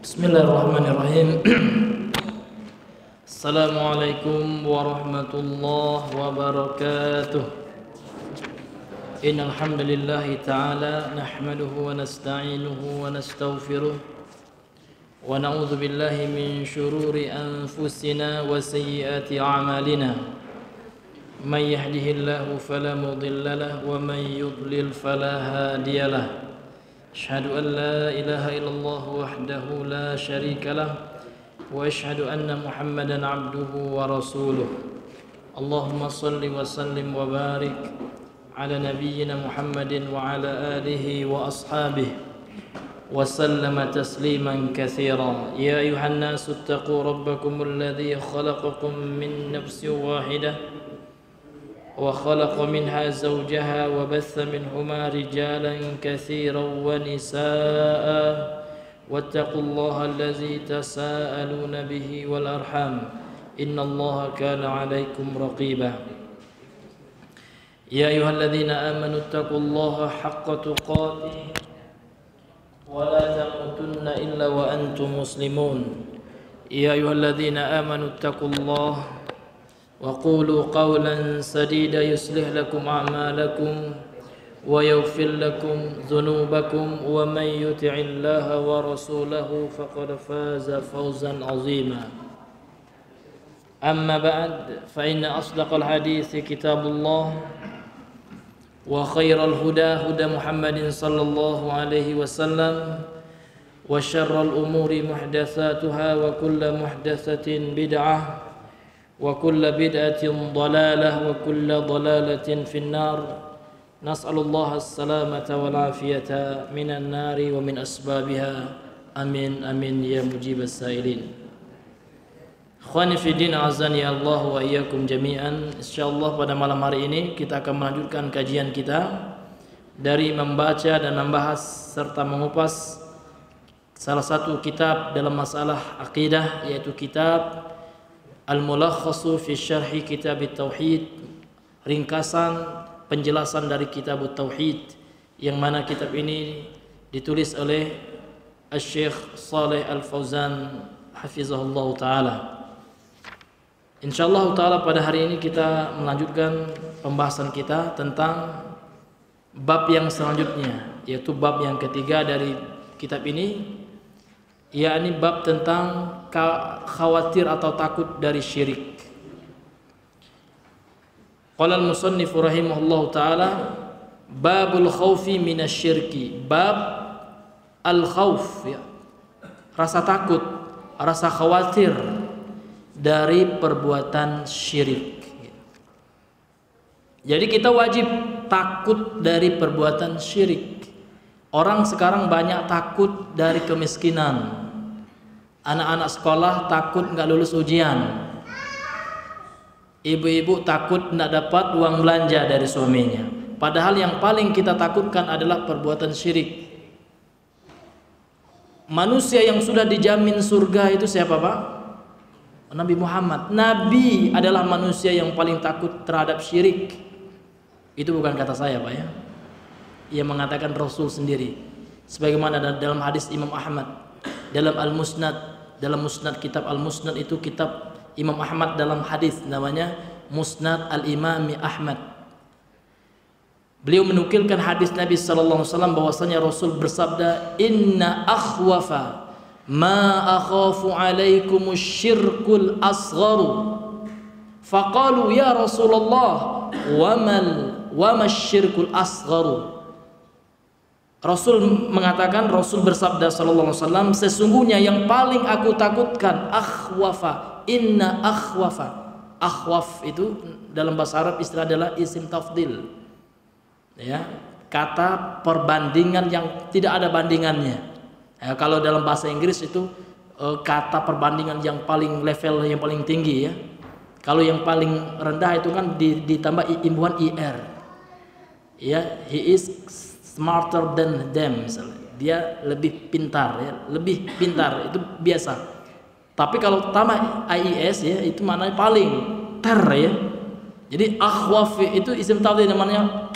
Bismillahirrahmanirrahim. Assalamualaikum warahmatullahi wabarakatuh. Innal hamdalillah ta'ala nahmaduhu wa nasta'inuhu wa nastaghfiruh wa na'udzu billahi min shururi anfusina wa sayyiati a'malina. May yahdihillahu fala mudilla lahu wa may yudlil fala hadiya lahu. أشهد أن لا إله إلا الله وحده لا شريك له وأشهد أن محمدا عبده ورسوله اللهم صل وسلم وبارك على نبينا محمد وعلى آله وأصحابه وسلم تسليما كثيرا يا أيها الناس اتقوا ربكم الذي خلقكم من نفس واحدة وخلق منها زوجها وبث منهما رجالا كثيرا ونساء واتقوا الله الذي تساءلون به والأرحام إن الله كان عليكم رقيبا يا أيها الذين آمنوا اتقوا الله حق تقاته ولا تموتن إلا وأنتم مسلمون يا أيها الذين آمنوا اتقوا الله وقولوا قولا سديدا يصلح لكم أعمالكم ويغفر لكم ذنوبكم ومن يطع الله ورسوله فقد فاز فوزا عظيما أما بعد فإن أصدق الحديث كتاب الله وخير الهدى هدى محمد صلى الله عليه وسلم وشر الأمور محدثاتها وكل محدثة بدعة وكل بدعة ضلالة وكل ضلالة في النار نسأل الله السلامة والعافية من النار ومن أسبابها آمين آمين يا مجيب السائلين Ikhwani fi din azani Allah wa iyyakum jami'an. Insyaallah pada malam hari ini kita akan melanjutkan kajian kita dari membaca dan membahas serta mengupas salah satu kitab dalam masalah akidah, yaitu kitab Al-Mulakhasu fi Syarhi Kitab Tauhid, ringkasan penjelasan dari Kitab Tauhid, yang mana kitab ini ditulis oleh Asy-Syaikh Shalih Al-Fauzan hafizahullah taala. Insyaallah taala pada hari ini kita melanjutkan pembahasan kita tentang bab yang selanjutnya, yaitu bab yang ketiga dari kitab ini, yakni bab tentang khawatir atau takut dari syirik. Qala al-musannif rahimahullahu taala babul khaufi minasyirki, bab al-khauf, ya, rasa takut, rasa khawatir dari perbuatan syirik. Jadi kita wajib takut dari perbuatan syirik. Orang sekarang banyak takut dari kemiskinan. Anak-anak sekolah takut nggak lulus ujian. Ibu-ibu takut nggak dapat uang belanja dari suaminya. Padahal yang paling kita takutkan adalah perbuatan syirik. Manusia yang sudah dijamin surga itu siapa, Pak? Nabi Muhammad. Nabi adalah manusia yang paling takut terhadap syirik. Itu bukan kata saya, Pak, ya. Ia mengatakan Rasul sendiri, sebagaimana dalam hadis Imam Ahmad dalam Al-Musnad, dalam Musnad, kitab Al-Musnad itu kitab Imam Ahmad dalam hadis namanya Musnad Al-Imami Ahmad. Beliau menukilkan hadis Nabi sallallahu alaihi wasallam bahwasanya Rasul bersabda, "Inna akhwafa ma akhafu alaikumus syirkul asgharu." Faqalu ya Rasulullah wa masyirkul asgharu. Rasul mengatakan, Rasul bersabda sallallahu alaihi wasallam, sesungguhnya yang paling aku takutkan akhwafa, inna akhwafa. Akhwaf itu dalam bahasa Arab istilah adalah isim tafdil. Ya, kata perbandingan yang tidak ada bandingannya. Ya, kalau dalam bahasa Inggris itu kata perbandingan yang paling level yang paling tinggi, ya. Kalau yang paling rendah itu kan ditambah imbuhan ir. Ya, he is smarter than them, misalnya. Dia lebih pintar, ya, lebih pintar, itu biasa. Tapi kalau tambah IES, ya, itu maknanya paling ya. Jadi akhwaf itu isim tafdhil, namanya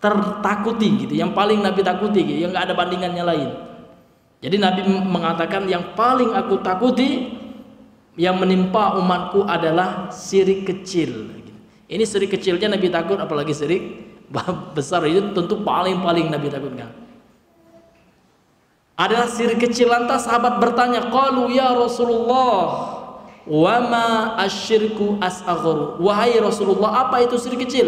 tertakuti gitu, yang paling Nabi takuti gitu, yang nggak ada bandingannya lain. Jadi Nabi mengatakan yang paling aku takuti yang menimpa umatku adalah syirik kecil. Ini syirik kecilnya Nabi takut, apalagi syirik besar itu tentu paling Nabi takutkan. Adalah syirik kecil. Lantas sahabat bertanya, qalu ya Rasulullah, wa ma asyirku as'agharu. Wahai Rasulullah, apa itu syirik kecil?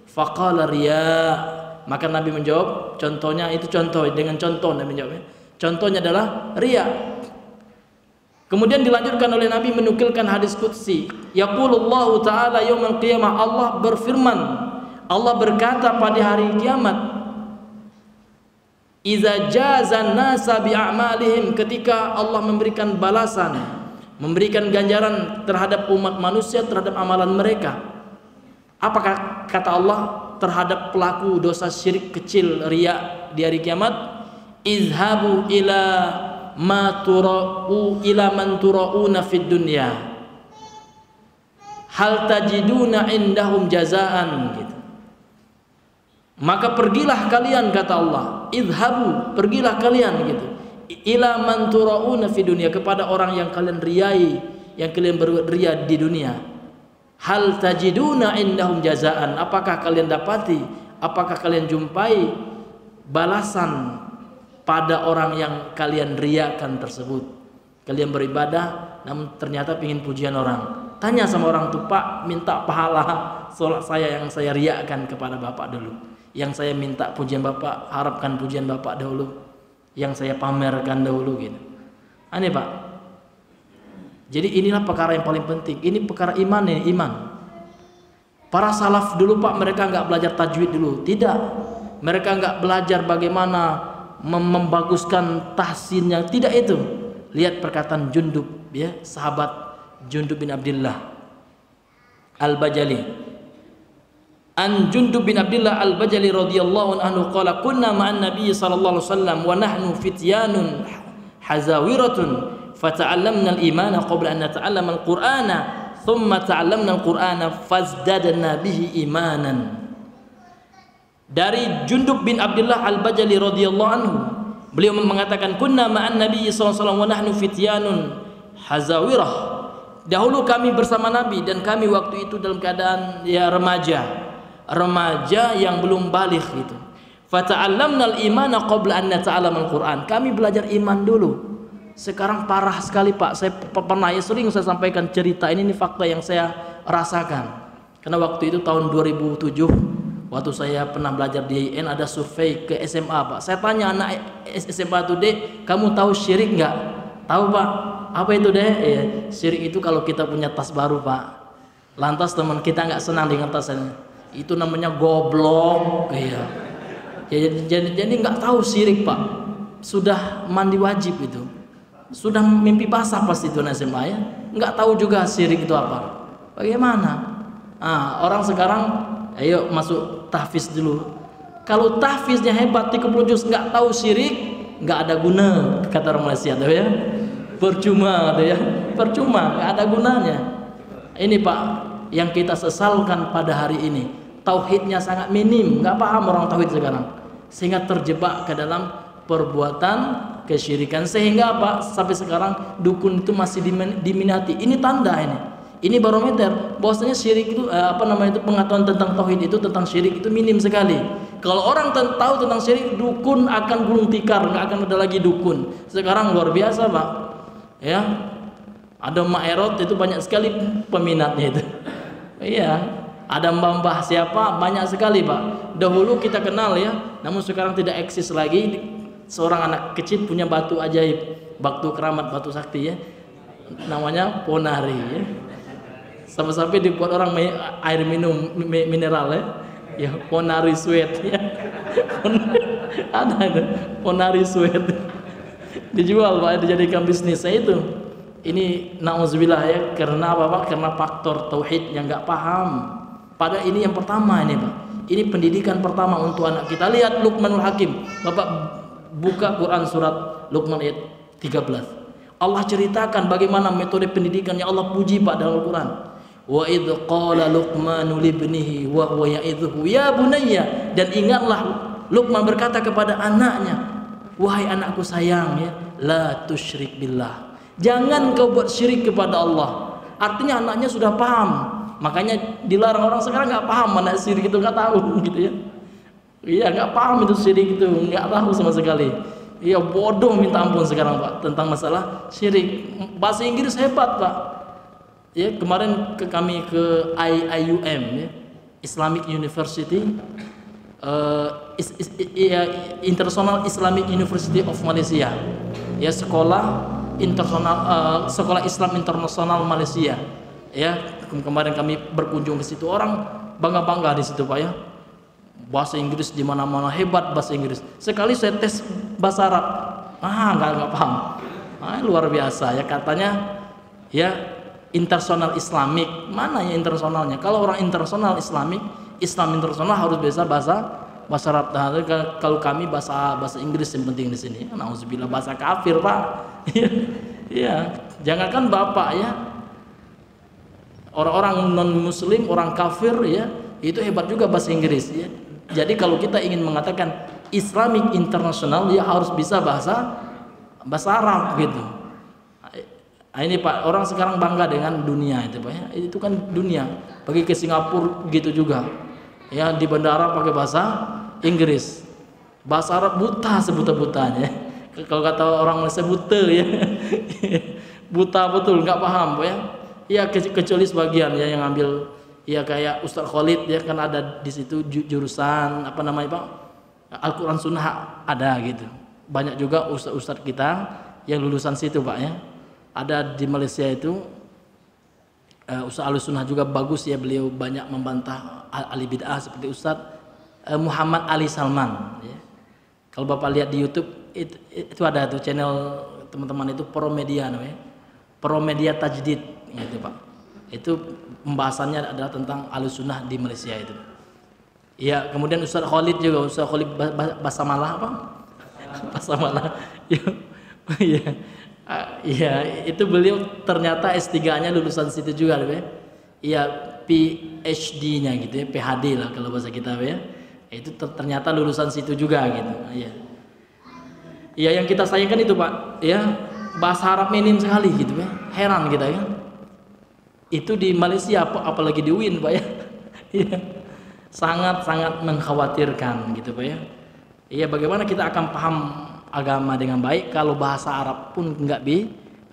Faqala riya. Maka Nabi menjawab, contohnya itu contoh dengan contoh Nabi menjawabnya. Contohnya adalah riya. Kemudian dilanjutkan oleh Nabi menukilkan hadis qudsi. Yaqulullahu ta'ala yaumil qiyamah, Allah berfirman, Allah berkata pada hari kiamat, iza jazan nasa bi'amalihim, ketika Allah memberikan balasan, memberikan ganjaran terhadap umat manusia terhadap amalan mereka. Apakah kata Allah terhadap pelaku dosa syirik kecil riya di hari kiamat? Izhabu ila ma tura'u ila man tura'una fid dunya hal tajiduna indahum jazaan, gitu. Maka pergilah kalian, kata Allah, izhabu, pergilah kalian, gitu, ila man tura'una fid dunya, kepada orang yang kalian riai, yang kalian berria di dunia. Hal tajiduna indahum jazaan, apakah kalian dapati, apakah kalian jumpai balasan pada orang yang kalian riakan tersebut? Kalian beribadah namun ternyata ingin pujian orang. Tanya sama orang tuh, Pak, minta pahala sholat saya yang saya riakan kepada Bapak dulu, yang saya minta pujian Bapak, harapkan pujian Bapak dahulu, yang saya pamerkan dahulu, gitu. Aneh, Pak. Jadi inilah perkara yang paling penting. Ini perkara iman, ini iman. Para salaf dulu, Pak, mereka nggak belajar tajwid dulu, tidak. Mereka nggak belajar bagaimana membaguskan tahsinnya, tidak itu. Lihat perkataan Jundub, ya, sahabat Jundub bin Abdullah Al-Bajali. An Jundub bin Abdullah Al-Bajali radhiyallahu anhu qala kunna ma'an nabiy sallallahu alaihi wasallam wa nahnu fityanun hazawiratun fata'allamna al-imana qabla an nata'allama al-Qur'ana thumma ta'allamna al-Qur'ana fazdadna bihi imanan. Dari Jundub bin Abdullah Al-Bajali radhiyallahu anhu, beliau mengatakan kunna ma'an nabiy sallallahu alaihi wasallam wa nahnu fityanun hazawirah. Dahulu kami bersama Nabi dan kami waktu itu dalam keadaan ya remaja yang belum baligh, gitu. Fata'allamna al-imana qabla an nata'allama al-Qur'an. Kami belajar iman dulu. Sekarang parah sekali, Pak. Saya pernah, ya, sering saya sampaikan cerita ini fakta yang saya rasakan. Karena waktu itu tahun 2007 waktu saya pernah belajar di IAIN, ada survei ke SMA, Pak. Saya tanya anak SMA itu, Dek, kamu tahu syirik nggak? Tahu, Pak. Apa itu, Dek? Ya, syirik itu kalau kita punya tas baru, Pak. Lantas teman kita nggak senang dengan tasnya. Itu namanya goblok. Iya. Jadi nggak tahu syirik, Pak. Sudah mandi wajib itu. Sudah mimpi basah pasti itu SMA, ya. Nggak tahu juga syirik itu apa. Bagaimana? Orang sekarang ayo masuk tahfiz dulu. Kalau tahfiznya hebat 30 juz nggak tahu syirik, nggak ada guna, kata orang Malaysia tuh, ya. Percuma tuh, ya. Percuma, nggak ada gunanya. Ini, Pak, yang kita sesalkan pada hari ini. Tauhidnya sangat minim, nggak paham orang tauhid sekarang. Sehingga terjebak ke dalam perbuatan kesyirikan. Sehingga apa? Sampai sekarang dukun itu masih diminati. Ini tanda ini. Ini barometer bahwasanya syirik itu pengetahuan tentang tauhid itu, tentang syirik itu minim sekali. Kalau orang tahu tentang syirik, dukun akan gulung tikar, nggak akan ada lagi dukun. Sekarang luar biasa, Pak. Ya. Ada Ma'erot itu banyak sekali peminatnya itu. Iya. Ada mbah-mbah siapa banyak sekali, Pak. Dahulu kita kenal, ya, namun sekarang tidak eksis lagi. Seorang anak kecil punya batu ajaib, batu keramat, batu sakti, ya. Namanya Ponari, ya. Sampai-sampai dibuat orang air minum mineral, ya, Ponari sweat, ya. Ada itu Ponari sweat dijual, Pak, dijadikan bisnis. Saya itu ini nauzubillah, ya, karena apa, Pak? Karena faktor tauhid yang nggak paham. Pada ini yang pertama ini, Pak. Ini pendidikan pertama untuk anak kita. Lihat Luqmanul Hakim, Bapak buka Quran surat Luqman ayat 13. Allah ceritakan bagaimana metode pendidikan yang Allah puji, Pak, dalam Al-Quran. Wa idh qala Luqmanu libnihi wa huwa ya'idhuhu ya bunayya, dan ingatlah Luqman berkata kepada anaknya, wahai anakku sayang ya, la tusyrik billah. Jangan kau buat syirik kepada Allah. Artinya anaknya sudah paham. Makanya dilarang orang sekarang nggak paham mana syirik itu, nggak tahu gitu ya. Iya, nggak paham itu syirik itu, nggak tahu sama sekali. Iya, bodoh minta ampun sekarang Pak tentang masalah syirik. Bahasa Inggris hebat Pak. Ya, kemarin kami ke IUM ya, Islamic University, International Islamic University of Malaysia. Ya, sekolah internasional, sekolah Islam internasional Malaysia. Ya, kemarin kami berkunjung ke situ, orang bangga-bangga di situ Pak ya. Bahasa Inggris di mana-mana hebat bahasa Inggris. Sekali saya tes bahasa Arab, nggak paham. Luar biasa ya, katanya ya internasional Islamik. Mana ya internasionalnya? Kalau orang internasional Islamik, Islam internasional harus bisa bahasa Arab. Nah, kalau kami bahasa Inggris yang penting di sini. Nauzubillah, bahasa kafir Pak. Iya, jangankan Bapak ya, orang-orang non Muslim, orang kafir ya, itu hebat juga bahasa Inggris ya. Jadi kalau kita ingin mengatakan Islamic internasional, ya harus bisa bahasa Arab gitu. Ini Pak, orang sekarang bangga dengan dunia itu Pak ya. Itu kan dunia. Pergi ke Singapura gitu juga. Ya, di bandara pakai bahasa Inggris. Bahasa Arab buta sebuta-butanya. Kalau kata orang Malaysia buta ya. Buta betul, nggak paham Pak ya. Ya kecuali sebagian ya yang ambil ya kayak Ustaz Khalid ya, kan ada di situ jurusan apa namanya Pak, Al-Quran Sunnah ada gitu. Banyak juga ustaz-ustaz kita yang lulusan situ Pak ya. Ada di Malaysia itu Ustaz Al-Sunnah juga bagus ya, beliau banyak membantah ahli bid'ah seperti Ustaz Muhammad Ali Salman ya. Kalau Bapak lihat di YouTube itu ada tuh channel teman-teman itu Promedia namanya, Promedia Tajdid gitu Pak. Itu pembahasannya adalah tentang Ahlussunnah di Malaysia itu. Ya, kemudian Ustaz Khalid juga, Ustaz Khalid Basamalah apa? Basamalah. Ya. Ya, itu beliau ternyata S3-nya lulusan situ juga ya. Ya, PhD-nya gitu ya, PhD lah kalau bahasa kita ya. Itu ternyata lulusan situ juga gitu. Ya. Ya, yang kita sayangkan itu Pak, ya, bahasa Arab minim sekali gitu ya. Heran kita ya. Itu di Malaysia apalagi di UIN Pak ya. Ya. Sangat-sangat mengkhawatirkan gitu Pak ya. Iya, bagaimana kita akan paham agama dengan baik kalau bahasa Arab pun nggak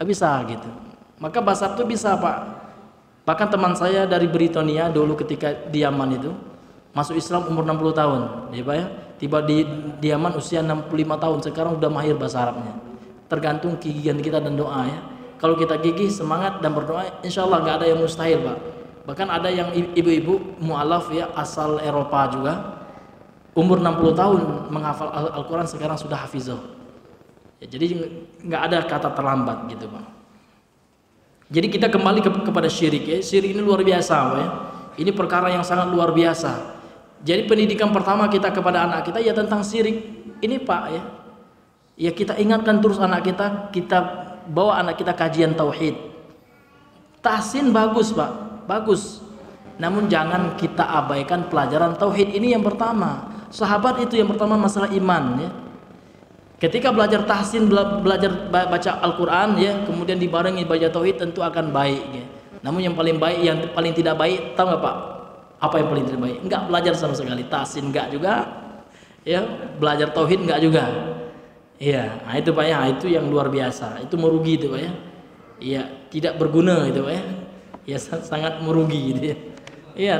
bisa gitu. Maka bahasa Arab itu bisa Pak. Bahkan teman saya dari Britania dulu ketika di Yaman itu masuk Islam umur 60 tahun ya Pak ya. Tiba di Yaman usia 65 tahun, sekarang udah mahir bahasa Arabnya. Tergantung gigihan kita dan doa ya. Kalau kita gigih, semangat dan berdoa, insya Allah nggak ada yang mustahil Pak. Bahkan ada yang ibu-ibu mu'alaf ya, asal Eropa juga, umur 60 tahun menghafal Al-Quran, sekarang sudah hafizah ya. Jadi nggak ada kata terlambat gitu Pak. Jadi kita kembali kepada syirik ya. Syirik ini luar biasa Pak ya. Ini perkara yang sangat luar biasa. Jadi pendidikan pertama kita kepada anak kita ya tentang syirik ini Pak ya. Ya kita ingatkan terus anak kita bawa anak kita kajian tauhid. Tahsin bagus Pak, bagus. Namun jangan kita abaikan pelajaran tauhid ini yang pertama. Sahabat itu yang pertama masalah iman ya. Ketika belajar tahsin, belajar baca Al-Quran ya, kemudian dibarengi baca tauhid, tentu akan baik ya. Namun yang paling baik, yang paling tidak baik, tahu nggak Pak? Apa yang paling tidak baik? Enggak belajar sama sekali. Tahsin enggak juga ya, belajar tauhid enggak juga. Iya, nah itu Pak ya, itu yang luar biasa. Itu merugi itu Pak ya. Iya, tidak berguna itu Pak ya. Ya sangat merugi gitu ya. Iya.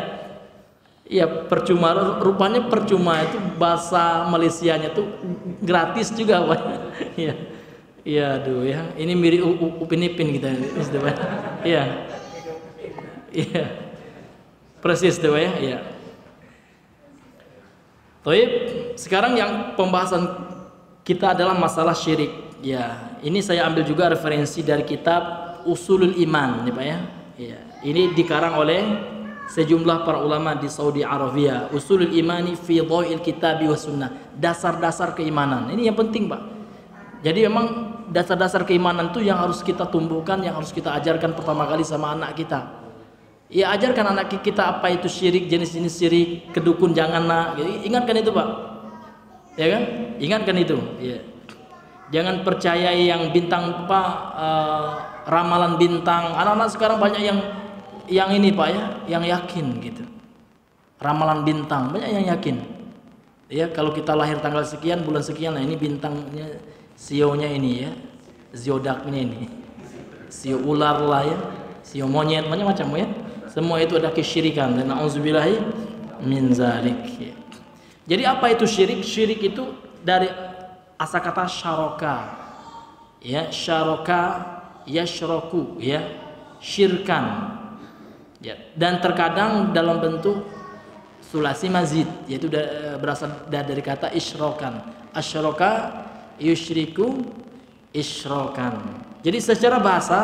Iya, percuma, rupanya percuma itu bahasa Malaysianya tuh gratis juga Pak. Iya. Iya, aduh ya. Ini mirip Upin Ipin kita gitu Pak. Iya. Iya. Persis tuh Pak ya. Iya. Baik, sekarang yang pembahasan kita adalah masalah syirik. Ya, ini saya ambil juga referensi dari kitab Usulul Iman, nih Pak ya. Ya, ini dikarang oleh sejumlah para ulama di Saudi Arabia. Usulul Imani fi Dhawil Kitabi was Sunnah. Dasar-dasar keimanan. Ini yang penting, Pak. Jadi memang dasar-dasar keimanan itu yang harus kita tumbuhkan, yang harus kita ajarkan pertama kali sama anak kita. Ya, ajarkan anak kita apa itu syirik, jenis-jenis syirik, kedukun jangan nak. Jadi, ingatkan itu Pak. Ya kan? Ingatkan itu. Ya. Jangan percaya yang bintang apa, ramalan bintang. Anak-anak sekarang banyak yang ini Pak ya, yang yakin gitu. Ramalan bintang banyak yang yakin. Ya kalau kita lahir tanggal sekian, bulan sekian, nah ini bintangnya, sionya ini ya, zodiaknya ini, sio ular lah ya, sio monyet, macam-macam ya. Semua itu ada kesyirikan dan nauzubillahi min zalik. Ya. Jadi apa itu syirik? Syirik itu dari asal kata syaraka, ya syaraka yashraku, ya syirkan, ya. Dan terkadang dalam bentuk sulasi mazid, yaitu berasal dari kata isyrokan, asyraka yusyriku isyrokan. Jadi secara bahasa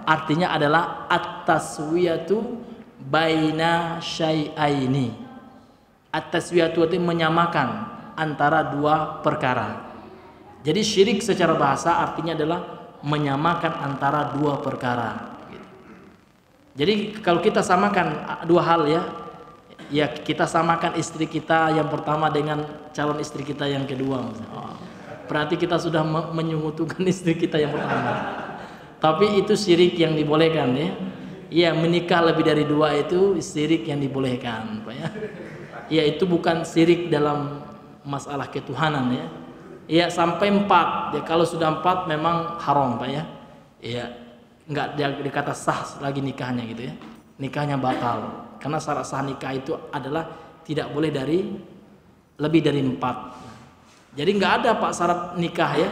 artinya adalah at-taswiyatu baina syai'aini. At-taswiyatu itu menyamakan antara dua perkara. Jadi syirik secara bahasa artinya adalah menyamakan antara dua perkara. Jadi kalau kita samakan dua hal ya kita samakan istri kita yang pertama dengan calon istri kita yang kedua. Berarti kita sudah menyekutukan istri kita yang pertama. Tapi itu syirik yang dibolehkan ya. Ya menikah lebih dari dua itu syirik yang dibolehkan, Pak ya. Ya itu bukan syirik dalam masalah ketuhanan ya. Ya sampai 4 ya, kalau sudah 4 memang haram Pak ya. Ya nggak dikata sah lagi nikahnya gitu ya. Nikahnya batal karena syarat sah nikah itu adalah tidak boleh lebih dari 4. Jadi nggak ada Pak syarat nikah ya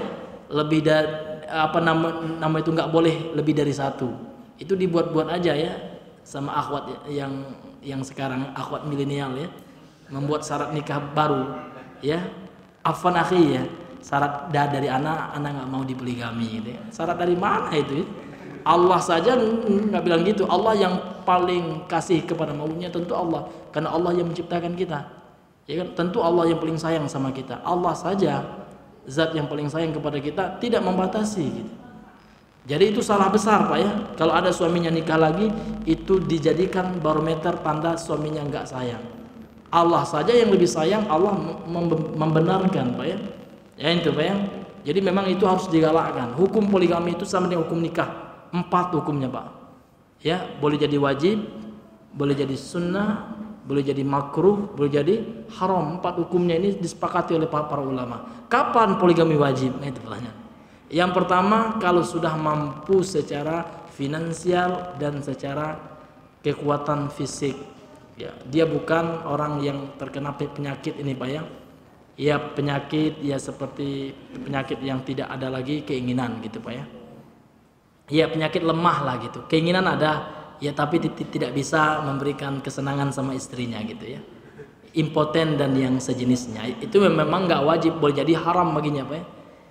lebih dari apa nama itu, nggak boleh lebih dari 1. Itu dibuat-buat aja ya sama akhwat yang sekarang akhwat milenial ya, membuat syarat nikah baru ya. Afwan akhi ya, syarat dari anak nggak mau dipoligami gitu ya. Syarat dari mana itu ya? Allah saja nggak bilang gitu. Allah yang paling kasih kepada maunya tentu Allah, karena Allah yang menciptakan kita ya kan. Tentu Allah yang paling sayang sama kita. Allah saja zat yang paling sayang kepada kita, tidak membatasi gitu. Jadi itu salah besar Pak ya. Kalau ada suaminya nikah lagi, itu dijadikan barometer tanda suaminya nggak sayang. Allah saja yang lebih sayang, Allah membenarkan Pak ya. Ya itu Pak ya. Jadi memang itu harus digalakkan. Hukum poligami itu sama dengan hukum nikah. 4 hukumnya Pak. Ya, boleh jadi wajib, boleh jadi sunnah, boleh jadi makruh, boleh jadi haram. 4 hukumnya ini disepakati oleh para ulama. Kapan poligami wajib? Nah itu pertanyaan. Yang pertama, kalau sudah mampu secara finansial dan secara kekuatan fisik. Ya, dia bukan orang yang terkena penyakit ini Pak ya. Ya penyakit ya seperti penyakit yang tidak ada lagi keinginan gitu Pak ya. Ya penyakit lemah lah gitu. Keinginan ada ya tapi tidak bisa memberikan kesenangan sama istrinya gitu ya. Impoten dan yang sejenisnya. Itu memang nggak wajib, boleh jadi haram baginya Pak ya.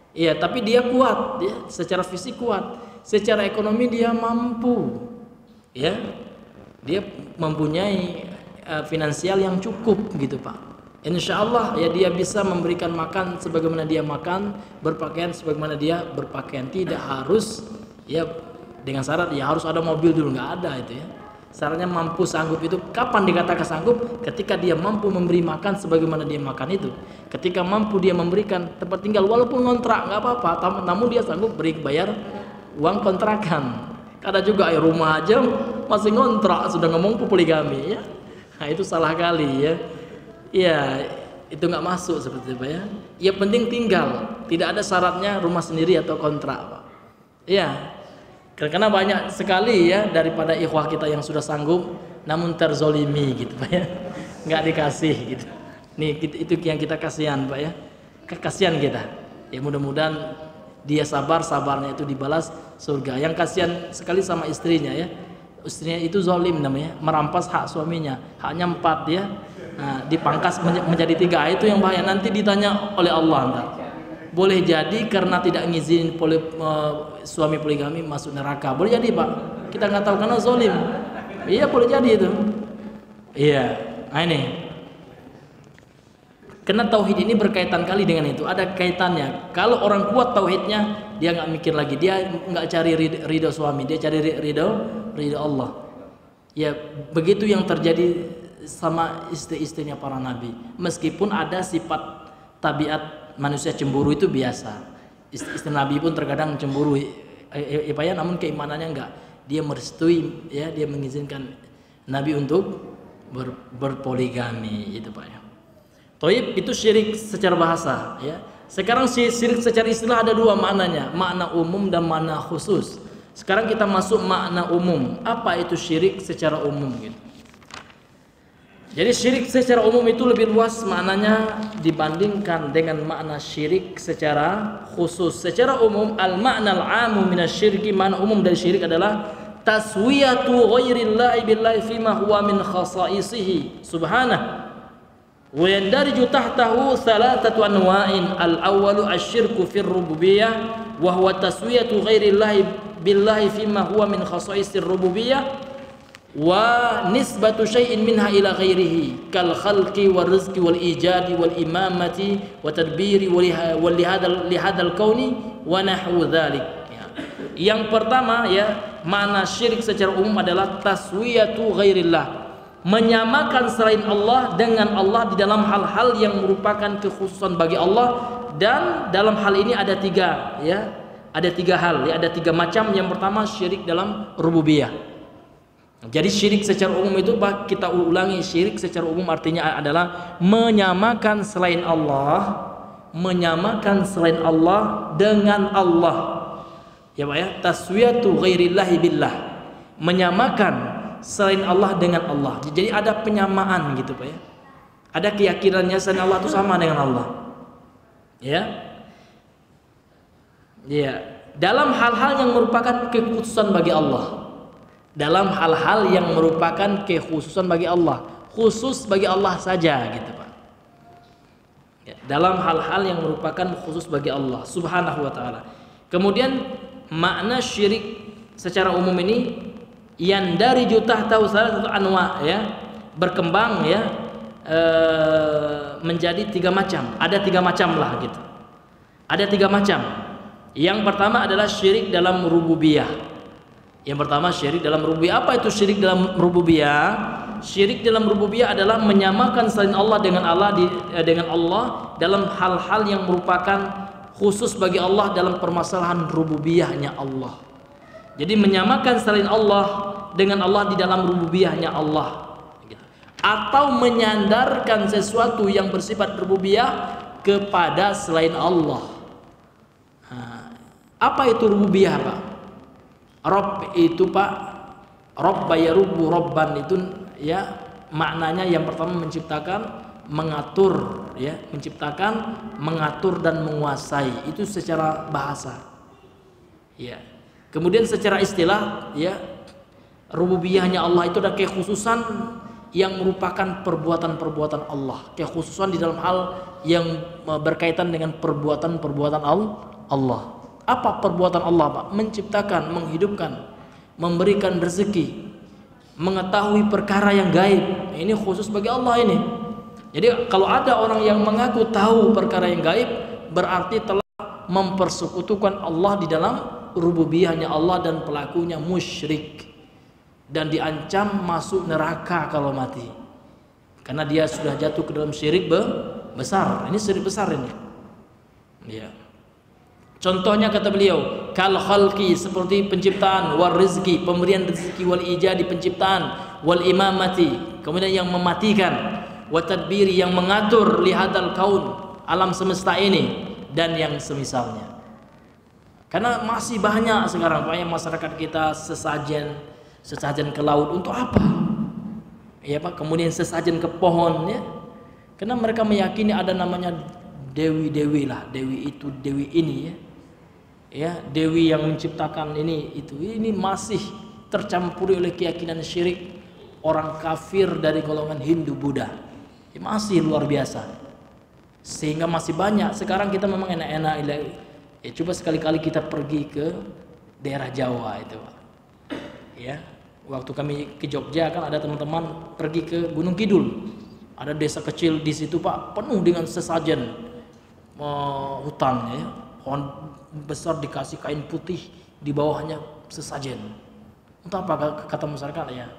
Iya, tapi dia kuat ya, secara fisik kuat. Secara ekonomi dia mampu. Ya. Dia mempunyai finansial yang cukup gitu Pak. Insya Allah ya dia bisa memberikan makan sebagaimana dia makan, berpakaian sebagaimana dia berpakaian. Tidak harus ya dengan syarat ya harus ada mobil dulu, nggak ada itu ya. Syaratnya mampu, sanggup itu kapan dikatakan sanggup? Ketika dia mampu memberi makan sebagaimana dia makan itu. Ketika mampu dia memberikan tempat tinggal walaupun ngontrak nggak apa-apa, namun dia sanggup bayar uang kontrakan. Ada juga rumah aja masih ngontrak, sudah ngomong poligami ya. Nah itu salah kali ya. Ya itu nggak masuk seperti itu ya. Ya penting tinggal, tidak ada syaratnya rumah sendiri atau kontrak Pak. Ya, karena banyak sekali ya daripada ikhwah kita yang sudah sanggup namun terzolimi gitu Pak ya, nggak dikasih gitu. Nih itu yang kita kasihan Pak ya, kasihan kita. Ya mudah-mudahan dia sabarnya itu dibalas surga. Yang kasihan sekali sama istrinya ya. Istrinya itu zolim namanya, merampas hak suaminya, haknya 4 ya. Nah, dipangkas menjadi 3, itu yang bahaya. Nanti ditanya oleh Allah ntar. Boleh jadi karena tidak ngizinin suami poligami masuk neraka. Boleh jadi Pak. Kita nggak tahu karena zolim. Iya boleh jadi itu. Iya. Nah ini. Karena tauhid ini berkaitan kali dengan itu. Ada kaitannya. Kalau orang kuat tauhidnya, dia nggak mikir lagi. Dia nggak cari ridho suami. Dia cari ridho Allah. Ya begitu yang terjadi sama istri-istrinya para nabi. Meskipun ada sifat tabiat manusia cemburu itu biasa. Istri Nabi pun terkadang cemburu ya Pak ya, namun keimanannya enggak. Dia merestui ya, dia mengizinkan Nabi untuk berpoligami itu Pak ya. Toib itu syirik secara bahasa ya. Sekarang syirik secara istilah ada dua maknanya, makna umum dan makna khusus. Sekarang kita masuk makna umum. Apa itu syirik secara umum gitu. Jadi syirik secara umum itu lebih luas maknanya dibandingkan dengan makna syirik secara khusus. Secara umum al-ma'na al-'amu minasyirki, makna umum dari syirik adalah taswiyatu ghairillahi billahi fima huwa min khasaisihi subhanahu. Wa yandariju tahtahu thalathatu anwa'in. Al-awwalu asy-syirku fir rububiyyah wa huwa taswiyatu ghairillahi billahi fima huwa min khasaisir rububiyyah wa nisbatu syai'in minha ila ghairihi kal khalqi wal rizqi wal ijadi wal imamati wa tadbiri wa lihadal kauni wa nahwu dzalik ya. Yang pertama ya, makna syirik secara umum adalah taswiyatu ghairillah, menyamakan selain Allah dengan Allah di dalam hal-hal yang merupakan kekhususan bagi Allah. Dan dalam hal ini ada tiga ya, ada tiga hal ya, ada tiga macam. Yang pertama syirik dalam rububiyah. Jadi syirik secara umum itu kita ulangi, syirik secara umum artinya adalah menyamakan selain Allah, menyamakan selain Allah dengan Allah. Ya Pak ya, taswiyatu ghairillahi billah, menyamakan selain Allah dengan Allah. Jadi ada penyamaan gitu Pak ya. Ada keyakinannya selain Allah itu sama dengan Allah. Ya. Ya, dalam hal-hal yang merupakan kekhususan bagi Allah. Dalam hal-hal yang merupakan kekhususan bagi Allah, khusus bagi Allah saja gitu Pak ya, dalam hal-hal yang merupakan khusus bagi Allah subhanahu wa ta'ala. Kemudian makna syirik secara umum ini yang dari jutah tahu salah satu anwa ya, berkembang ya menjadi tiga macam. Ada tiga macam lah gitu, ada tiga macam. Yang pertama adalah syirik dalam rububiyah. Yang pertama syirik dalam rububiyah. Apa itu syirik dalam rububiyah? Syirik dalam rububiyah adalah menyamakan selain Allah dengan Allah dalam hal-hal yang merupakan khusus bagi Allah dalam permasalahan rububiyahnya Allah. Jadi menyamakan selain Allah dengan Allah di dalam rububiyahnya Allah, atau menyandarkan sesuatu yang bersifat rububiyah kepada selain Allah. Apa itu rububiyah Pak? Rabb itu Pak, Rabb yarubu Rabban itu ya, maknanya yang pertama menciptakan, mengatur ya, menciptakan, mengatur dan menguasai. Itu secara bahasa. Ya. Kemudian secara istilah ya, rububiyahnya Allah itu ada kekhususan yang merupakan perbuatan-perbuatan Allah, kekhususan di dalam hal yang berkaitan dengan perbuatan-perbuatan Allah. Apa perbuatan Allah Pak? Menciptakan, menghidupkan, memberikan rezeki, mengetahui perkara yang gaib. Ini khusus bagi Allah ini. Jadi kalau ada orang yang mengaku tahu perkara yang gaib, berarti telah mempersekutukan Allah di dalam rububiyahnya Allah, dan pelakunya musyrik dan diancam masuk neraka kalau mati. Karena dia sudah jatuh ke dalam syirik besar. Ini syirik besar ini. Ya. Contohnya kata beliau, kal khalqi, seperti penciptaan, wal rizki, pemberian rezeki, wal ijadi, penciptaan, wal imamati, kemudian yang mematikan, wa tadbiri, yang mengatur, lihadal kaun, alam semesta ini, dan yang semisalnya. Karena masih banyak sekarang banyak masyarakat kita sesajen ke laut untuk apa? Ya Pak, kemudian sesajen ke pohon ya. Karena mereka meyakini ada namanya dewi-dewi lah, dewi itu, dewi ini ya. Ya, dewi yang menciptakan ini itu. Ini masih tercampuri oleh keyakinan syirik orang kafir dari golongan Hindu Buddha. Ya, masih luar biasa. Sehingga masih banyak sekarang kita memang enak-enak ya, coba sekali-kali kita pergi ke daerah Jawa itu Pak. Ya, waktu kami ke Jogja kan ada teman-teman pergi ke Gunung Kidul. Ada desa kecil di situ Pak, penuh dengan sesajen hutan ya. Pohon besar dikasih kain putih, di bawahnya sesajen. Untuk apa kata masyarakat ya?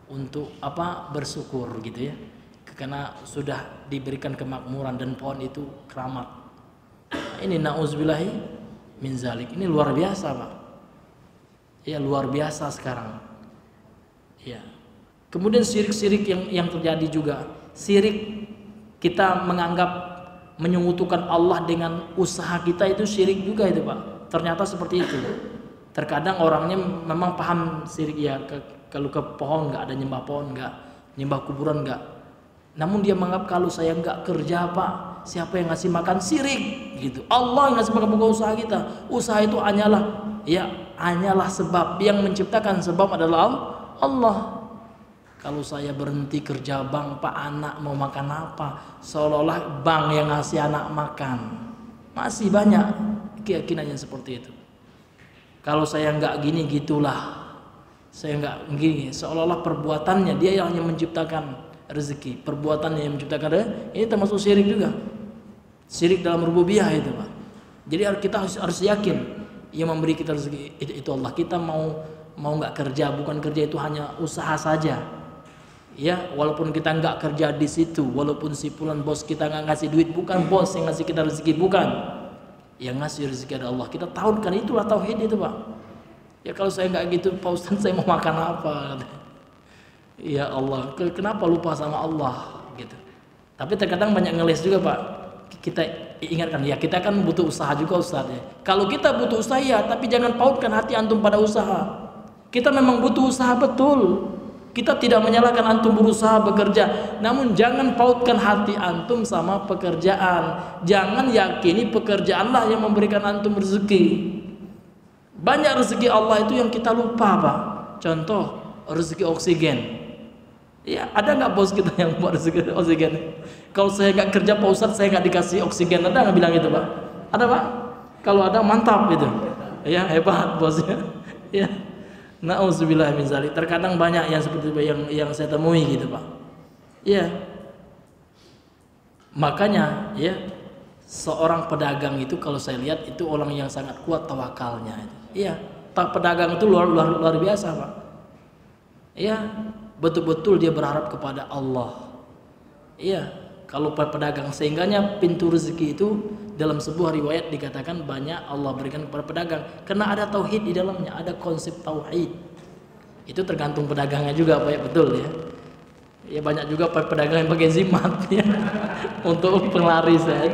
Untuk apa? Bersyukur gitu ya. Karena sudah diberikan kemakmuran dan pohon itu keramat. Ini na'udzubillahi min zalik. Ini luar biasa, Pak. Ya, luar biasa sekarang. Ya. Kemudian syirik-syirik yang terjadi juga. Syirik kita menganggap menyekutukan Allah dengan usaha kita, itu syirik juga itu, Pak. Ternyata seperti itu. Terkadang orangnya memang paham syirik, ya, kalau ke pohon nggak ada, nyembah pohon nggak, nyembah kuburan nggak. Namun dia menganggap kalau saya nggak kerja, Pak, siapa yang ngasih makan? Syirik gitu. Allah yang ngasih makan, bukan usaha kita. Usaha itu hanyalah sebab. Yang menciptakan sebab adalah Allah. Kalau saya berhenti kerja bank, Pak, anak mau makan apa? Seolah-olah bank yang ngasih anak makan. Masih banyak keyakinannya seperti itu. Kalau saya nggak gini, gitulah. Saya nggak gini, seolah-olah perbuatannya dia yang hanya menciptakan rezeki. Perbuatannya yang menciptakan rezeki. Ini termasuk syirik juga. Syirik dalam rububiyah itu, Pak. Jadi kita harus yakin yang memberi kita rezeki itu Allah. Kita mau nggak kerja, bukan kerja itu hanya usaha saja. Ya, walaupun kita nggak kerja di situ, walaupun si fulan bos kita nggak ngasih duit, bukan bos yang ngasih kita rezeki, bukan. Yang ngasih rezeki adalah Allah. Kita tahu kan, itulah tauhid itu, Pak. Ya, kalau saya nggak gitu, Pak Ustaz, saya mau makan apa? Ya Allah, kenapa lupa sama Allah gitu. Tapi terkadang banyak ngeles juga, Pak. Kita ingatkan, ya kita kan butuh usaha juga, Ustaz, ya. Kalau kita butuh usaha, ya, tapi jangan pautkan hati antum pada usaha. Kita memang butuh usaha, betul. Kita tidak menyalahkan antum berusaha bekerja, namun jangan pautkan hati antum sama pekerjaan. Jangan yakini pekerjaanlah yang memberikan antum rezeki. Banyak rezeki Allah itu yang kita lupa, Pak. Contoh, rezeki oksigen. Ya, ada nggak bos kita yang buat rezeki oksigen? Kalau saya nggak kerja, Pak Ustadz, saya nggak dikasih oksigen. Ada nggak bilang itu, Pak? Ada, Pak? Kalau ada, mantap itu. Ya, hebat bosnya. Ya. Na'udzubillah min zalik. Terkadang banyak yang seperti itu yang saya temui gitu, Pak. Iya. Makanya, ya, seorang pedagang itu kalau saya lihat itu orang yang sangat kuat tawakalnya. Iya. Pedagang itu luar biasa, Pak. Iya. Betul-betul dia berharap kepada Allah. Iya. Kalau pedagang, sehingganya pintu rezeki itu dalam sebuah riwayat dikatakan banyak Allah berikan kepada pedagang karena ada tauhid di dalamnya, ada konsep tauhid. Itu tergantung pedagangnya juga, Pak, ya, betul ya. Ya, banyak juga pedagang yang pakai zimat ya. Untuk penglaris ya,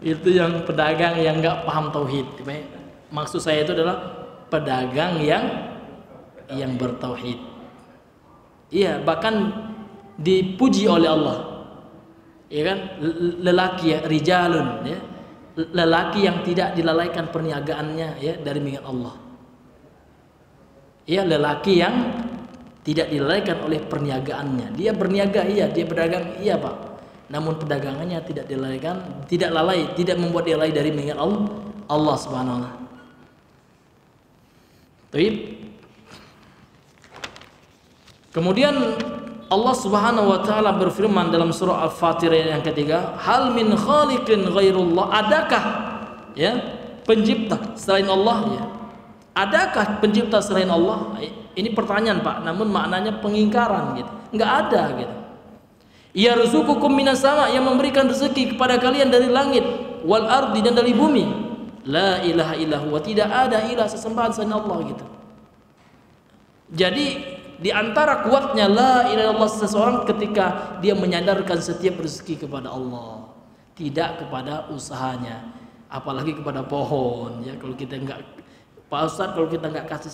itu yang pedagang yang nggak paham tauhid. Maksud saya itu adalah pedagang yang bertauhid. Iya, bahkan dipuji oleh Allah. Ya kan, lelaki ya, rijalun ya, lelaki yang tidak dilalaikan perniagaannya ya dari mengingat Allah. Ya, lelaki yang tidak dilalaikan oleh perniagaannya. Dia berniaga, iya, dia berdagang, iya, Pak. Namun perdagangannya tidak dilalaikan, tidak lalai, tidak membuat dia lalai dari mengingat Allah Subhanahu wa taala. Baik. Kemudian Allah Subhanahu wa taala berfirman dalam surah Al-Fatir yang ketiga, hal min khaliqin ghairullah, adakah ya pencipta selain Allah ya? Adakah pencipta selain Allah? Ini pertanyaan, Pak, namun maknanya pengingkaran gitu. Enggak ada gitu. Yarzuqukum minas sama, yang memberikan rezeki kepada kalian dari langit, wal ardi, dan dari bumi. La ilaha illallah, tidak ada ilah sesembahan selain Allah gitu. Jadi di antara kuatnya la ilaha illallah seseorang ketika dia menyandarkan setiap rezeki kepada Allah, tidak kepada usahanya, apalagi kepada pohon ya. Kalau kita enggak, Pak Ustadz, kalau kita enggak kasih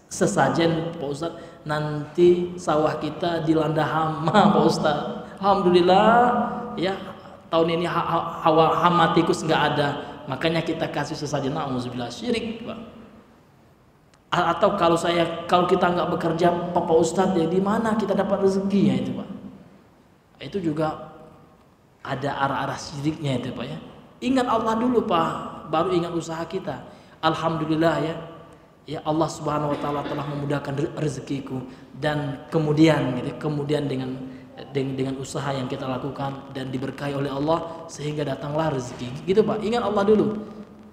sesajen, Pak Ustadz, nanti sawah kita dilanda hama, Pak Ustadz. Alhamdulillah ya, tahun ini hama tikus enggak ada, makanya kita kasih sesajen. Na'udzubillah, syirik, Pak. Atau kalau kita nggak bekerja, Pak Ustadz, ya di mana kita dapat rezeki ya itu, Pak. Itu juga ada arah-arah syiriknya itu, Pak ya. Ingat Allah dulu, Pak, baru ingat usaha kita. Alhamdulillah ya. Ya, Allah Subhanahu wa taala telah memudahkan rezekiku, dan kemudian dengan usaha yang kita lakukan dan diberkahi oleh Allah sehingga datanglah rezeki. Gitu, Pak. Ingat Allah dulu.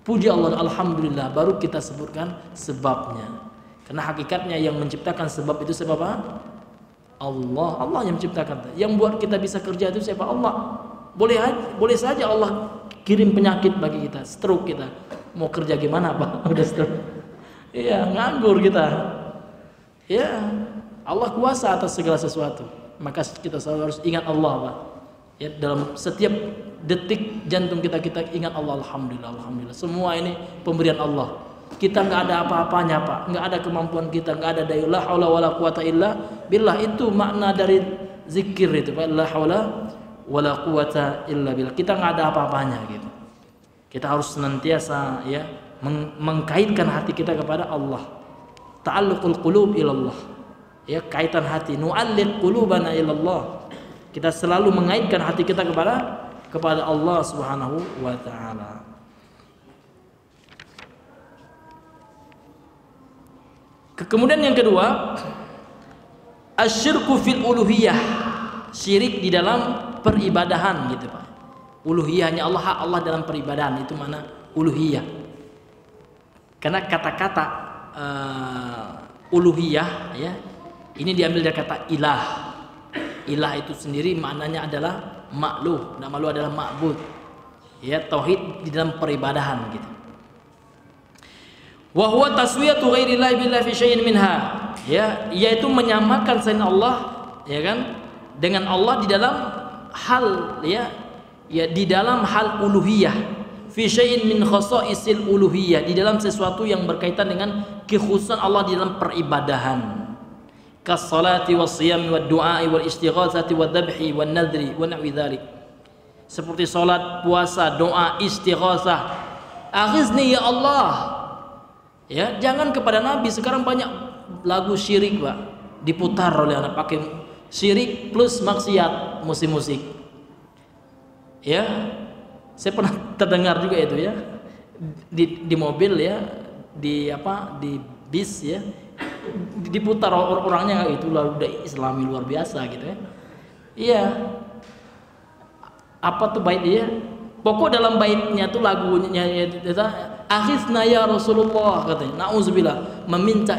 Puji Allah, alhamdulillah, baru kita sebutkan sebabnya. Karena hakikatnya yang menciptakan sebab itu sebab apa? Allah yang menciptakan. Yang buat kita bisa kerja itu siapa? Allah. Boleh saja Allah kirim penyakit bagi kita, stroke kita. Mau kerja gimana Pak? Udah iya, nganggur kita. Ya, Allah kuasa atas segala sesuatu. Maka kita selalu harus ingat Allah, Pak. Ya, dalam setiap detik jantung kita ingat Allah. Alhamdulillah, alhamdulillah. Semua ini pemberian Allah. Kita nggak ada apa-apanya, Pak. Nggak ada kemampuan kita, nggak ada daya. La haula wala quwata illa billah. Itu makna dari zikir itu, Pak. La haula wala quwata illa billah. Kita nggak ada apa-apanya gitu. Kita harus senantiasa ya mengkaitkan hati kita kepada Allah. Ta'alluqul qulub ilallah. Ya, kaitan hati. Nu'alliq qulubana ilallah. Kita selalu mengaitkan hati kita kepada Allah Subhanahu wa taala. Kemudian yang kedua, asyirku fil uluhiyah. Syirik di dalam peribadahan gitu, Pak. Uluhiyahnya Allah, hak Allah dalam peribadahan itu mana uluhiyah. Karena kata-kata uluhiyah ya, ini diambil dari kata ilah. Ilah itu sendiri maknanya adalah makluh, dan makluh adalah ma'bud. Ya, tauhid di dalam peribadahan gitu. Wa huwa taswiyatu ghairillahi billahi fi syai'in minha. Ya, yaitu menyamakan selain Allah ya kan dengan Allah di dalam hal ya di dalam hal uluhiyah. Fi syai'in min khasaisil uluhiyah, di dalam sesuatu yang berkaitan dengan kekhususan Allah di dalam peribadahan. Kas salati was siyam wad du'a wal istighatsati wad dhabhi wan nadri wa nahwi dzalik. Seperti salat, puasa, doa, istighatsah. Aghizni ya Allah. Ya, jangan kepada Nabi. Sekarang banyak lagu syirik, Pak, diputar oleh anak pakai syirik plus maksiat, musik-musik. Ya, saya pernah terdengar juga itu ya di mobil ya, di bis ya, diputar orangnya itu udah Islami luar biasa gitu ya. Iya, apa tuh bait dia? Pokok dalam baitnya tuh lagunya akhizna ya Rasulullah katanya. Nauzubillah, meminta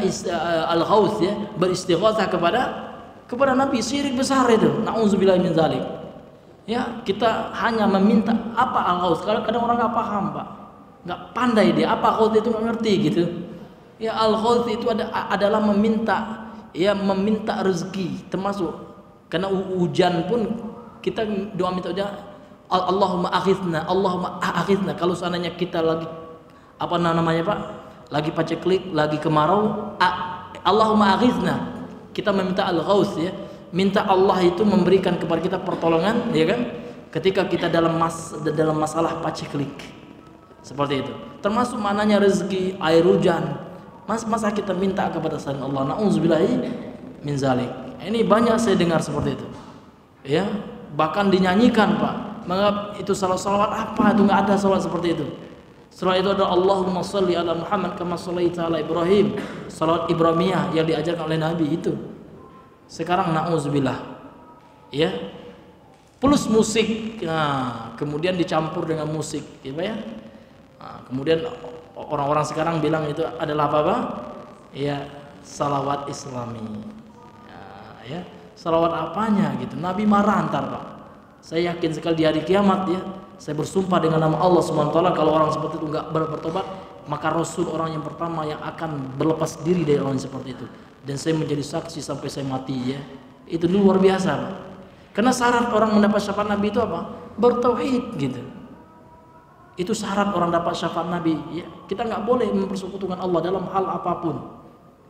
al-ghaus ya, beristighatsah kepada Nabi, syirik besar itu. Nauzubillah min zalik. Ya, kita hanya meminta apa al-ghaus. Kadang orang nggak paham, Pak, nggak pandai dia apa ghaus itu, nggak ngerti gitu. Ya, al-ghaus itu adalah meminta rezeki, termasuk karena hujan pun kita doa minta hujan. Allahumma aghithna. Kalau seandainya kita lagi apa namanya, Pak, lagi paceklik, lagi kemarau, Allahumma aghithna, kita meminta al-ghaus ya. Minta Allah itu memberikan kepada kita pertolongan, ya kan? Ketika kita dalam masalah paceklik. Seperti itu. Termasuk maknanya rezeki, air hujan. Masa kita minta kepada selain Allah? Nauzubillahi min zalik. Ini banyak saya dengar seperti itu. Ya, bahkan dinyanyikan, Pak. Menganggap itu salawat apa? Itu enggak ada salawat seperti itu. Salawat itu adalah Allahumma sholli ala Muhammad kama shallaita ala Ibrahim. Salawat Ibrahimiyah yang diajarkan oleh Nabi itu. Sekarang na'udzubillah ya, plus musik, nah, kemudian dicampur dengan musik gitu ya. Nah, kemudian orang-orang sekarang bilang itu adalah apa? Ya, salawat Islami. Ya, salawat apanya gitu? Nabi marah ntar, Pak. Saya yakin sekali di hari kiamat ya, saya bersumpah dengan nama Allah SWT, kalau orang seperti itu enggak bertobat, maka Rasul orang yang pertama yang akan berlepas diri dari orang seperti itu. Dan saya menjadi saksi sampai saya mati ya. Itu luar biasa, Pak. Karena syarat orang mendapat syafaat Nabi itu apa? Bertauhid gitu. Itu syarat orang dapat syafaat Nabi ya. Kita nggak boleh mempersekutukan Allah dalam hal apapun.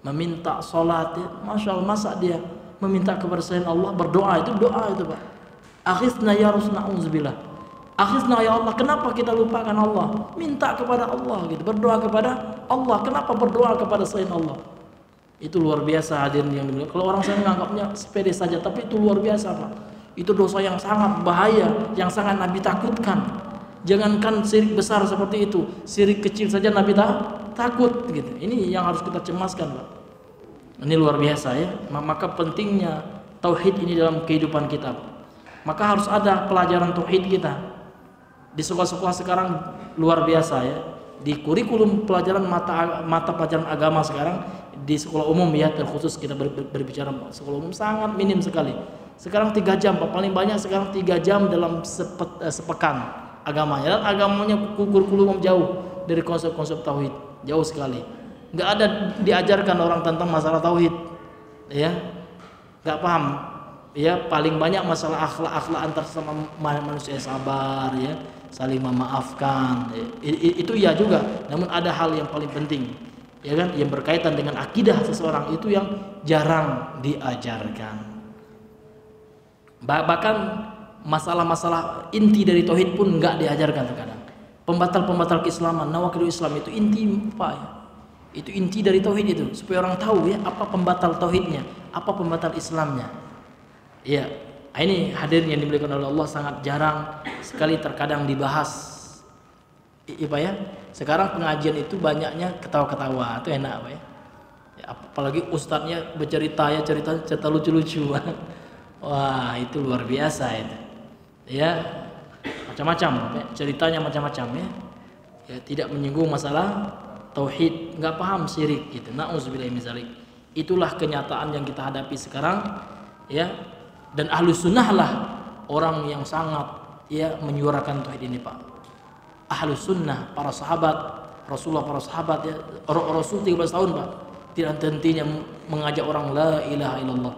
Meminta salat ya, Masya Allah, masa dia meminta kepada selain Allah, berdoa itu doa itu, Pak. Akhizna ya Rasulullah, auzubillah. Akhizna ya Allah, kenapa kita lupakan Allah? Minta kepada Allah gitu, berdoa kepada Allah. Kenapa berdoa kepada selain Allah? Itu luar biasa hadirin yang dimuliakan. Kalau orang saya menganggapnya sepele saja, tapi itu luar biasa, Pak. Itu dosa yang sangat bahaya, yang sangat Nabi takutkan. Jangankan syirik besar seperti itu, syirik kecil saja Nabi takut gitu. Ini yang harus kita cemaskan, Pak. Ini luar biasa ya. Maka pentingnya tauhid ini dalam kehidupan kita, Pak. Maka harus ada pelajaran tauhid kita. Di sekolah-sekolah sekarang luar biasa ya. Di kurikulum pelajaran mata pelajaran agama sekarang di sekolah umum ya, terkhusus kita berbicara sekolah umum sangat minim sekali. Sekarang 3 jam, Pak, paling banyak sekarang 3 jam dalam sepekan agamanya. Dan agamanya kurikulum jauh dari konsep-konsep tauhid, jauh sekali. Nggak ada diajarkan orang tentang masalah tauhid, ya, nggak paham. Ya, paling banyak masalah akhlak antar sama manusia, sabar, ya, saling memaafkan. Itu ya juga. Namun ada hal yang paling penting, ya kan, yang berkaitan dengan akidah seseorang itu yang jarang diajarkan. Bahkan masalah-masalah inti dari tauhid pun nggak diajarkan terkadang. Pembatal-pembatal keislaman, nawaqidul Islam itu inti apa ya? Itu inti dari tauhid itu, supaya orang tahu ya apa pembatal tauhidnya, apa pembatal Islamnya. Ya, ini hadirin yang dimuliakan oleh Allah, sangat jarang sekali terkadang dibahas. Pak ya, sekarang pengajian itu banyaknya ketawa-ketawa, itu enak Pak ya. Ya, apalagi ustadznya bercerita ya, cerita lucu-lucu. Wah, itu luar biasa itu. Ya, macam-macam, ya, ceritanya macam-macam ya. Ya, tidak menyinggung masalah tauhid, nggak paham syirik gitu. Nauzubillahi min dzalik. Itulah kenyataan yang kita hadapi sekarang, ya. Dan ahlu sunnah lah orang yang sangat ya menyuarakan tauhid ini Pak. Ahlu sunnah, para sahabat Rasulullah, para sahabat ya, Rasul 13 tahun Pak, tidak henti-hentinya mengajak orang la ilaha illallah,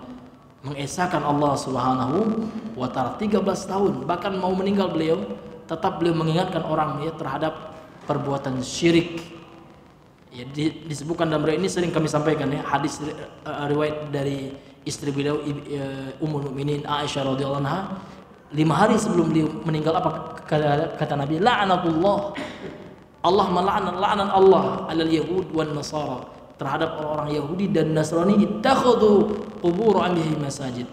mengesahkan Allah Subhanahu wa taala 13 tahun. Bahkan mau meninggal beliau, tetap beliau mengingatkan orang ya terhadap perbuatan syirik. Ya, disebutkan dalam riwayat ini, sering kami sampaikan ya, hadis riwayat dari istri beliau Ummul Mukminin Aisyah radhiyallahu anha, 5 hari sebelum beliau meninggal apa kata Nabi, la'anatullah, Allah melaknat Allah alal yahud wan nasara, terhadap orang-orang Yahudi dan Nasrani, ittakhadhu qubur anbiya'i masajid,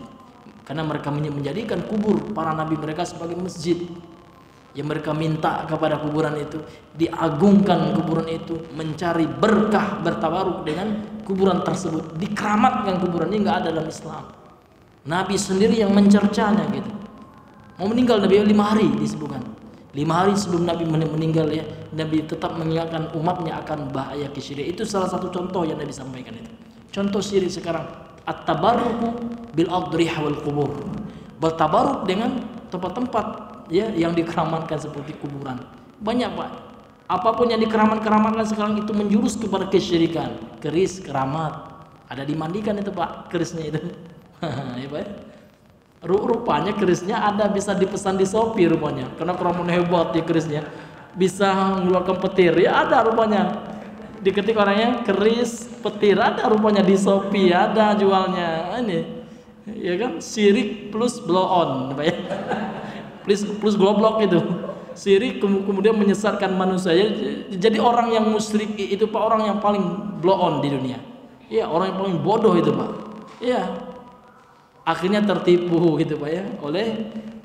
karena mereka menjadikan kubur para nabi mereka sebagai masjid. Yang mereka minta kepada kuburan itu, diagungkan kuburan itu, mencari berkah, bertabaruk dengan kuburan tersebut, dikeramatkan kuburan ini. Nggak ada dalam Islam. Nabi sendiri yang mencercanya gitu. Mau meninggal Nabi 5 hari disebutkan. 5 hari sebelum Nabi meninggal ya, Nabi tetap mengingatkan umatnya akan bahaya kesyirikan. Itu salah satu contoh yang Nabi sampaikan itu. Contoh syirik sekarang, at-tabarruku bil adrihah wal qubur. Bertabaruk dengan tempat-tempat ya yang dikeramatkan seperti kuburan. Banyak Pak. Apapun yang dikeramatkan sekarang itu menjurus kepada kesyirikan. Keris, keramat, ada dimandikan itu Pak, kerisnya itu. Ya Pak. Rupanya kerisnya ada, bisa dipesan di Shopee rupanya. Karena keramat hebat ya kerisnya. Bisa mengeluarkan petir. Ya ada rupanya. Diketik orangnya keris petir, ada rupanya di Shopee, ada jualnya. Ini ya kan, syirik plus blow on Pak ya. Plus goblok itu. Syirik kemudian menyesatkan manusia. Jadi orang yang musyrik itu Pak, orang yang paling blow on di dunia. Iya, orang yang paling bodoh itu Pak. Iya. Akhirnya tertipu gitu Pak ya,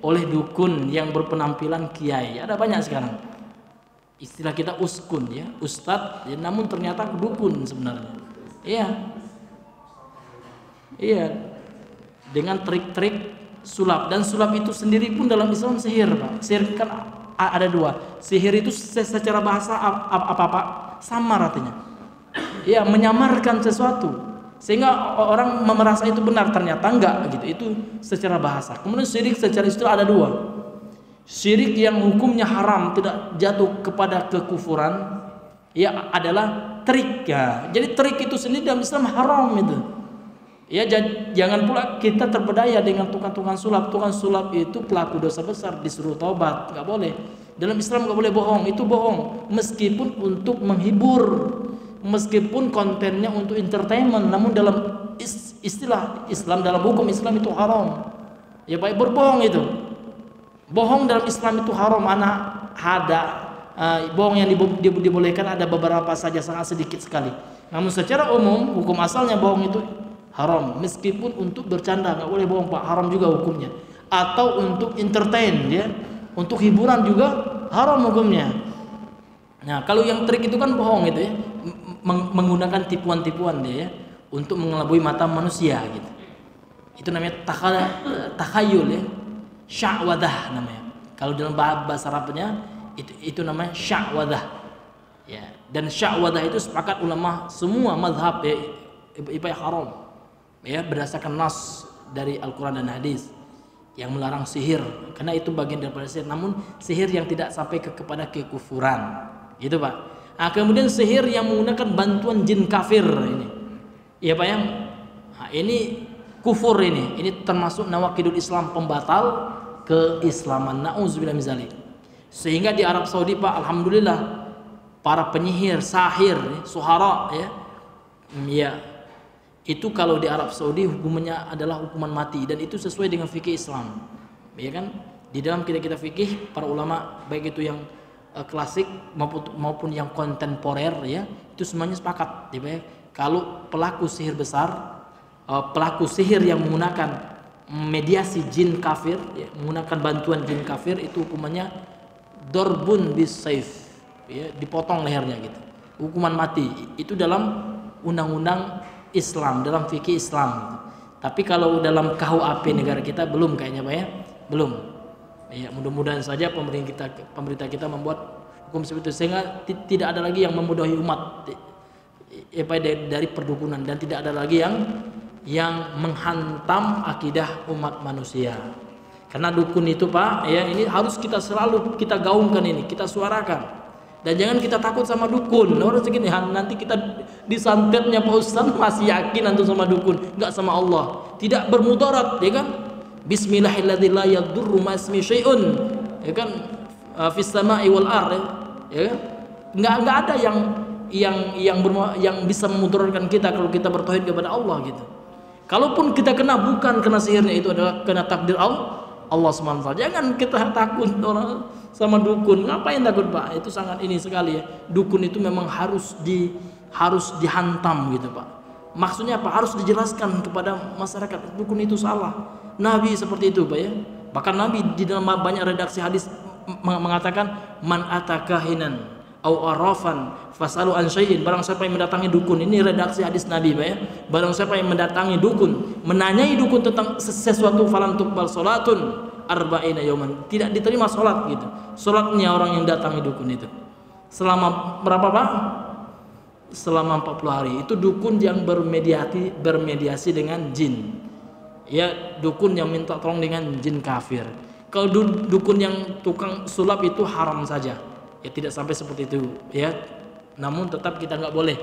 oleh dukun yang berpenampilan kiai. Ada banyak sekarang. Istilah kita uskun ya, ustadz ya, namun ternyata dukun sebenarnya. Iya. Iya. Dengan trik-trik sulap, dan sulap itu sendiri pun dalam Islam sihir Pak. Sihir kan ada 2. Sihir itu secara bahasa apa Pak? Samar artinya. Ya, menyamarkan sesuatu sehingga orang merasa itu benar, ternyata enggak gitu. Itu secara bahasa. Kemudian syirik secara istilah ada 2. Syirik yang hukumnya haram, tidak jatuh kepada kekufuran, ya adalah trik ya. Jadi trik itu sendiri dalam Islam haram itu. Ya, jangan pula kita terpedaya dengan tukang-tukang sulap. Tukang sulap itu pelaku dosa besar, disuruh taubat, nggak boleh. Dalam Islam nggak boleh bohong, itu bohong. Meskipun untuk menghibur, meskipun kontennya untuk entertainment, namun dalam istilah Islam, dalam hukum Islam itu haram. Ya baik, berbohong itu. Bohong dalam Islam itu haram. Bohong yang dibolehkan ada beberapa saja, sangat sedikit sekali. Namun secara umum hukum asalnya bohong itu haram, meskipun untuk bercanda nggak boleh bohong Pak, haram juga hukumnya. Atau untuk entertain ya, untuk hiburan juga haram hukumnya. Nah, kalau yang trik itu kan bohong itu ya, menggunakan tipuan-tipuan dia ya, untuk mengelabui mata manusia gitu. Itu namanya takhayul ya, sya'wadah namanya. Kalau dalam bahasa Arabnya itu namanya sya'wadah. Ya, dan sya'wadah itu sepakat ulama semua mazhab ya, haram. Ya, berdasarkan nas dari Al-Quran dan hadis yang melarang sihir, karena itu bagian daripada sihir, namun sihir yang tidak sampai kepada kekufuran gitu Pak. Nah, kemudian sihir yang menggunakan bantuan jin kafir ini. Ya Pak ya. Nah, ini kufur ini. Ini termasuk nawaqidul Islam, pembatal keislaman. Nauzubillah min dzalik. Sehingga di Arab Saudi Pak, alhamdulillah para penyihir, sahir, suhara ya. Ya. Itu kalau di Arab Saudi hukumannya adalah hukuman mati dan itu sesuai dengan fikih Islam. Ya kan? Di dalam kita fikih para ulama baik itu yang klasik maupun yang kontemporer ya, itu semuanya sepakat ya. Kalau pelaku sihir besar, pelaku sihir yang menggunakan mediasi jin kafir ya, menggunakan bantuan jin kafir, itu hukumannya dorbun bis saif ya, dipotong lehernya gitu, hukuman mati. Itu dalam undang-undang Islam, dalam fikih Islam gitu. Tapi kalau dalam KUHP negara kita belum kayaknya Pak ya, belum ya. Mudah-mudahan saja pemerintah kita membuat hukum seperti itu sehingga tidak ada lagi yang memudahi umat dari perdukunan, dan tidak ada lagi yang menghantam akidah umat manusia. Karena dukun itu Pak ya, ini harus kita selalu kita gaungkan, ini kita suarakan. Dan jangan kita takut sama dukun. Orang segini nanti kita disantetnya Pak Ustaz masih yakin antum sama dukun, enggak sama Allah. Tidak bermudarat ya kan? Bismillahirrahmanirrahim, la yadurru ma ismi syai'un ya kan, fis sama'i wal ardh ya. Enggak ada yang bisa memudaratkan kita kalau kita bertauhid kepada Allah gitu. Kalaupun kita kena, bukan kena sihirnya, itu adalah kena takdir Allah SWT. Jangan kita takut orang sama dukun. Ngapain takut Pak? Itu sangat ini sekali ya. Dukun itu memang harus dihantam gitu Pak. Maksudnya apa? Harus dijelaskan kepada masyarakat dukun itu salah. Nabi seperti itu Pak ya. Bahkan Nabi di dalam banyak redaksi hadis mengatakan man atakahinan au arafan fasalu an syai'in, barang siapa yang mendatangi dukun. Ini redaksi hadis Nabi Pak ya. Barang siapa yang mendatangi dukun, menanyai dukun tentang sesuatu, falam tuqbal salatun arba'ina yauman, tidak diterima salat gitu. Salatnya orang yang datangi dukun itu selama berapa Pak? Selama 40 hari. Itu dukun yang bermediasi dengan jin. Ya, dukun yang minta tolong dengan jin kafir. Kalau dukun yang tukang sulap itu haram saja. Ya tidak sampai seperti itu ya. Namun tetap kita nggak boleh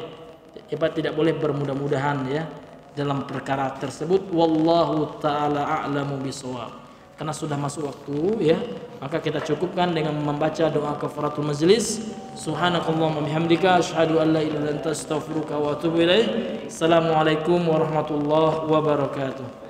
tidak boleh bermudah-mudahan ya dalam perkara tersebut. Wallahu taala a'lamu bishawab. Karena sudah masuk waktu ya, maka kita cukupkan dengan membaca doa kafaratul majlis. Subhanakallahumma bihamdika asyhadu an la ilaha illa anta astaghfiruka wa atubu ilaik. Assalamualaikum warahmatullahi wabarakatuh.